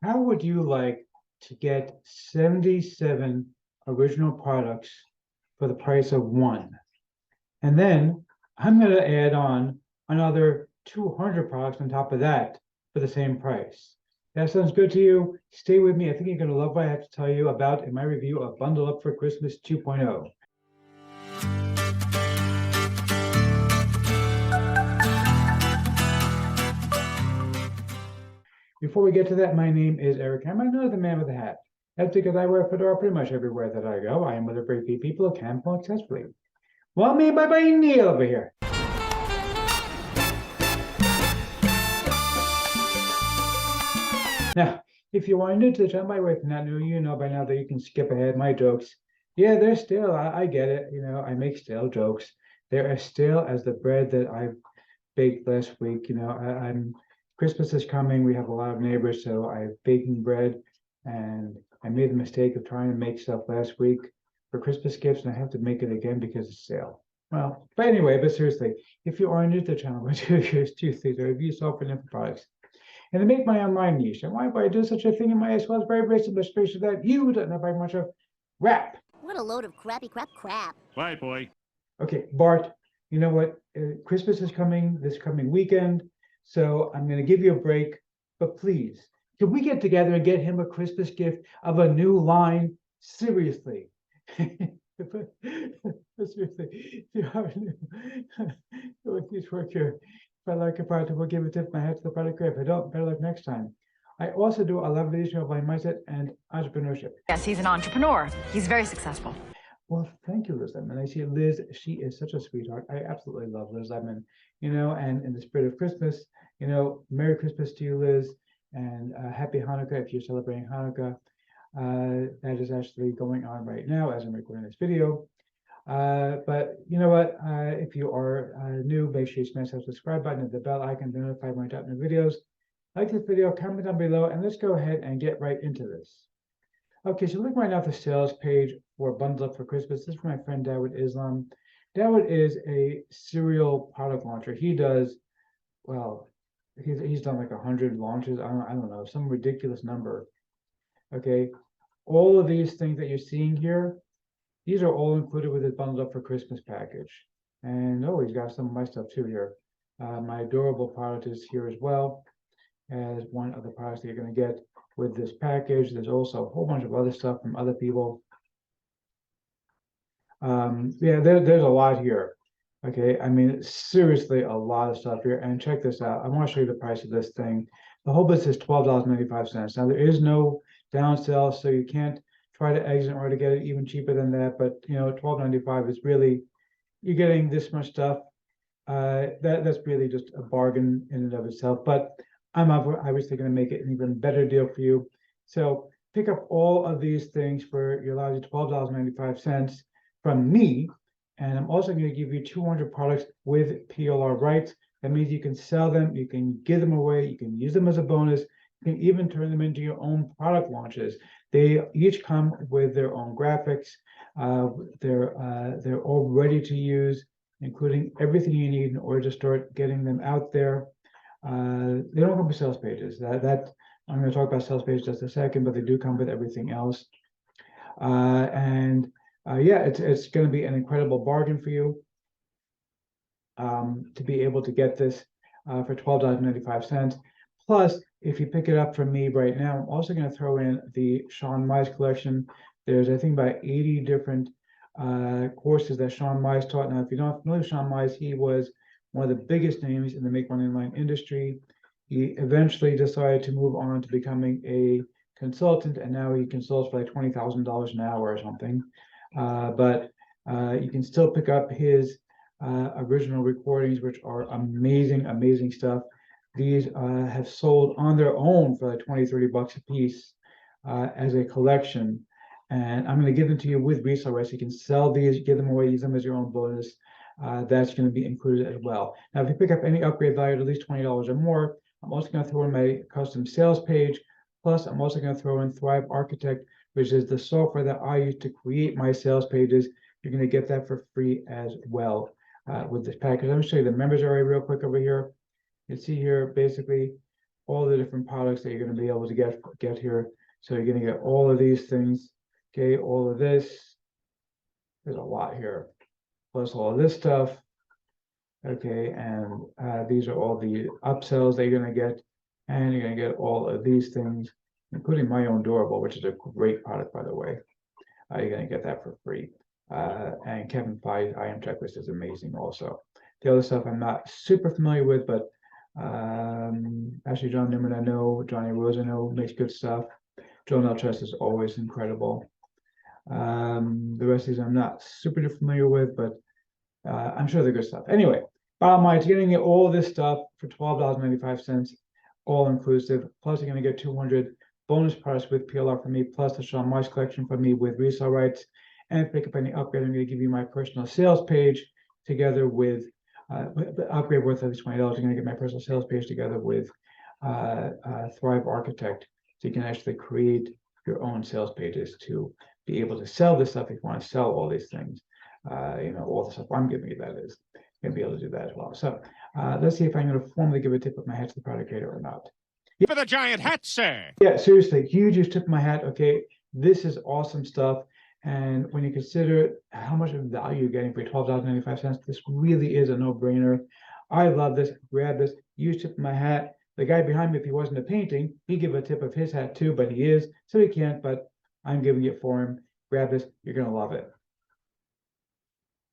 how would you like to get 77 original products for the price of one? And then I'm going to add on another 200 products on top of that for the same price. That sounds good to you? Stay with me. I think you're going to love what I have to tell you about in my review of Bundle Up for Christmas 2.0. Before we get to that, my name is Eric Ham. I'm not the man with the hat. That's because I wear a fedora pretty much everywhere that I go. I am with a very few people who can pull successfully. Well, me by Neil over here. Now, if you are new to the channel, by the way, if you're not new, you know by now that you can skip ahead my jokes. Yeah, they're still, I get it. You know, I make stale jokes. They're as stale as the bread that I baked last week. You know, Christmas is coming. We have a lot of neighbors, so I'm baking bread, and I made the mistake of trying to make stuff last week for Christmas gifts, and I have to make it again because it's stale. Well, but anyway, but seriously, if you are new to the channel, what I do here is two things. I review software and info products, and to make my online niche. And why would I do such a thing in my as well as very, very simple space that you don't know very much of rap. What a load of crappy crap. Bye, boy. Okay, Bart, you know what? Christmas is coming this coming weekend. So I'm going to give you a break, but please, can we get together and get him a Christmas gift of a new line? Seriously. Seriously, if you are new, with these work here, if I like a product, we'll give a tip my hat to the product creator. If I don't, better luck next time. I also do a lot of videos about mindset and entrepreneurship. Yes, he's an entrepreneur. He's very successful. Well, thank you, Liz Lemon. I see Liz, she is such a sweetheart. I absolutely love Liz Lemon, you know, and in the spirit of Christmas, you know, Merry Christmas to you, Liz, and Happy Hanukkah if you're celebrating Hanukkah. That is actually going on right now as I'm recording this video. But you know what, if you are new, make sure you smash that subscribe button and the bell icon to notify when I drop new videos. Like this video, comment down below, and let's go ahead and get right into this. Okay, so look right now at the sales page for Bundle Up for Christmas. This is my friend Dawood Islam. Dawood is a serial product launcher. He does, well, he's done like 100 launches. I don't know, some ridiculous number. Okay, all of these things that you're seeing here, these are all included with his Bundle Up for Christmas package. And oh, he's got some of my stuff too here. My adorable product is here as well as one of the products that you're going to get with this package. There's also a whole bunch of other stuff from other people. Yeah, there's a lot here. Okay, I mean, seriously, a lot of stuff here. And check this out. I want to show you the price of this thing. The whole business is $12.95. Now, there is no down sale, so you can't try to exit or to get it even cheaper than that. But, you know, $12.95 is really, you're getting this much stuff. That's really just a bargain in and of itself. But I'm obviously going to make it an even better deal for you. So pick up all of these things for your lousy $12.95 from me. And I'm also going to give you 200 products with PLR rights. That means you can sell them, you can give them away, you can use them as a bonus, you can even turn them into your own product launches. They each come with their own graphics. They're all ready to use, including everything you need in order to start getting them out there. They don't come with sales pages. That I'm going to talk about sales pages just a second, but they do come with everything else. Yeah, it's going to be an incredible bargain for you to be able to get this for $12.95. Plus, if you pick it up from me right now, I'm also going to throw in the Sean Mize collection. There's, I think, about 80 different courses that Sean Mize taught. Now, if you don't know Sean Mize, he was one of the biggest names in the make money online industry. He eventually decided to move on to becoming a consultant, and now he consults for like $20,000 an hour or something. But you can still pick up his original recordings, which are amazing, amazing stuff. These have sold on their own for like 20, 30 bucks a piece as a collection. And I'm going to give them to you with resale rights. You can sell these, give them away, use them as your own bonus. That's going to be included as well. Now, if you pick up any upgrade value at least $20 or more, I'm also going to throw in my custom sales page. Plus, I'm also going to throw in Thrive Architect, which is the software that I use to create my sales pages. You're going to get that for free as well with this package. I'm going to show you the members area real quick over here. You see here, basically, all the different products that you're going to be able to get here. So you're going to get all of these things, okay, all of this. There's a lot here, plus all of this stuff. Okay, and these are all the upsells that you're going to get, and you're going to get all of these things, including my own doorbell, which is a great product, by the way. You're going to get that for free. And Kevin Feige IM Checklist is amazing also. The other stuff I'm not super familiar with, but actually John Newman I know, Johnny Rose I know makes good stuff. Joe Neltress is always incredible. The rest of these I'm not super familiar with, but I'm sure they're good stuff. Anyway, bottom line, you're getting all this stuff for $12.95, all inclusive. Plus, you're going to get 200 bonus products with PLR from me, plus the Sean Marsh collection from me with resale rights. And if you pick up any upgrade, I'm going to give you my personal sales page together with the upgrade worth at least $20. You're going to get my personal sales page together with Thrive Architect. So you can actually create your own sales pages to be able to sell this stuff if you want to sell all these things. All the stuff I'm giving you, that is, going to be able to do that as well. So let's see if I'm going to formally give a tip of my hat to the product creator or not. For the giant hat, sir. Yeah, seriously, huge tip of my hat. Okay, this is awesome stuff. And when you consider how much value you're getting for $12.95, this really is a no-brainer. I love this. Grab this. Huge tip of my hat. The guy behind me, if he wasn't a painting, he'd give a tip of his hat too, but he is, so he can't. But I'm giving it for him. Grab this. You're going to love it.